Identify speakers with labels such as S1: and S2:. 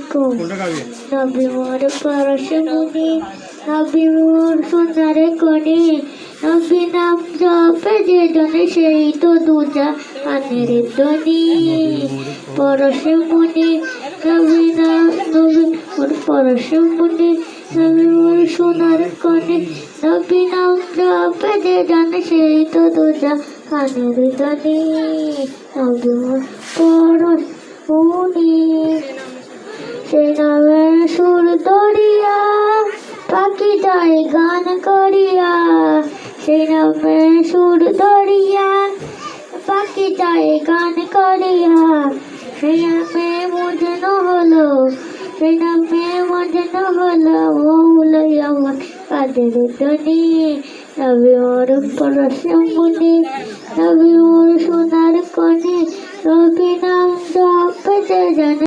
S1: কো নবী মোর পরশমণি নবী মোর সোনার কণি নবী নাম জপে যে জনে সেই তো দুজা আনের ধ্বনি পরশমণি নবী নাম নবী মোর পরশমণি নবী মোর সোনার কণি নবী নাম জপে যে জনে সেই তো দুজা আনের ধ্বনি নবী মোর পরশমণি সে নামের সুর ধরিয়া পাখি যায় গান করিয়া সে নামের সুর ধরিয়া পাখি যায় গান করিয়া সে নামে মজন হলো সে নামে মজন হলো হলো আমার কাদের ধ্বনি নবী মোর পরশমণি নবী মোর সোনার কণি নবী নাম জপে যে জানে